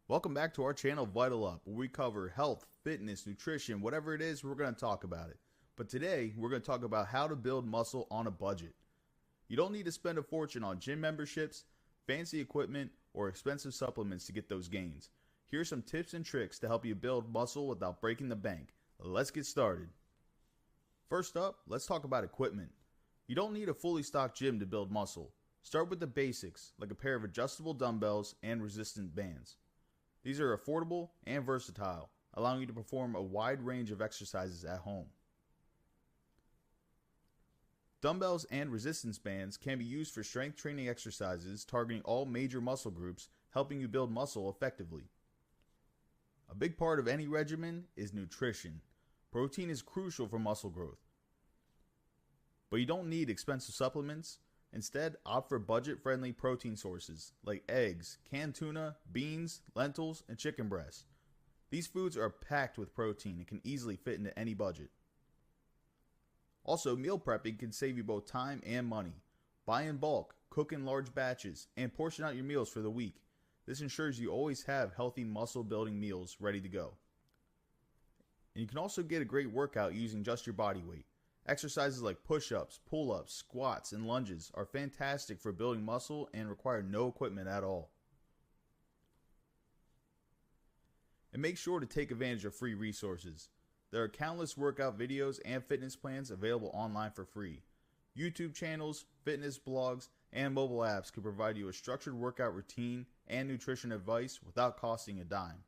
Welcome back to our channel Vital Up, where we cover health, fitness, nutrition, whatever it is, we're going to talk about it. But today, we're going to talk about how to build muscle on a budget. You don't need to spend a fortune on gym memberships, fancy equipment, or expensive supplements to get those gains. Here are some tips and tricks to help you build muscle without breaking the bank. Let's get started. First up, let's talk about equipment. You don't need a fully stocked gym to build muscle. Start with the basics, like a pair of adjustable dumbbells and resistance bands. These are affordable and versatile, allowing you to perform a wide range of exercises at home. Dumbbells and resistance bands can be used for strength training exercises targeting all major muscle groups, helping you build muscle effectively. A big part of any regimen is nutrition. Protein is crucial for muscle growth. But you don't need expensive supplements. Instead, opt for budget-friendly protein sources like eggs, canned tuna, beans, lentils, and chicken breasts. These foods are packed with protein and can easily fit into any budget. Also, meal prepping can save you both time and money. Buy in bulk, cook in large batches, and portion out your meals for the week. This ensures you always have healthy muscle-building meals ready to go. And you can also get a great workout using just your body weight. Exercises like push-ups, pull-ups, squats, and lunges are fantastic for building muscle and require no equipment at all. And make sure to take advantage of free resources. There are countless workout videos and fitness plans available online for free. YouTube channels, fitness blogs, and mobile apps can provide you a structured workout routine and nutrition advice without costing a dime.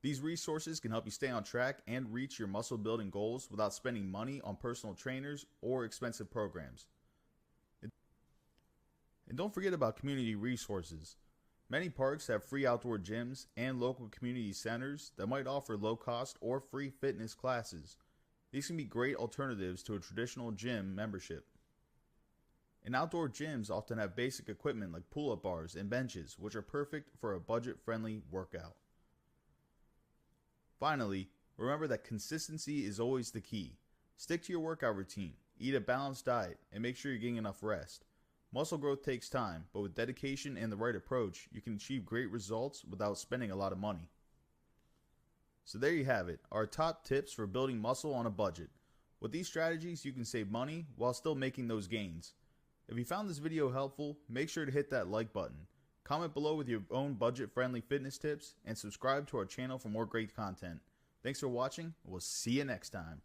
These resources can help you stay on track and reach your muscle building goals without spending money on personal trainers or expensive programs. And don't forget about community resources. Many parks have free outdoor gyms and local community centers that might offer low cost or free fitness classes. These can be great alternatives to a traditional gym membership. And outdoor gyms often have basic equipment like pull-up bars and benches, which are perfect for a budget-friendly workout. Finally, remember that consistency is always the key. Stick to your workout routine, eat a balanced diet, and make sure you're getting enough rest. Muscle growth takes time, but with dedication and the right approach, you can achieve great results without spending a lot of money. So there you have it, our top tips for building muscle on a budget. With these strategies, you can save money while still making those gains. If you found this video helpful, make sure to hit that like button. Comment below with your own budget-friendly fitness tips, and subscribe to our channel for more great content. Thanks for watching, and we'll see you next time.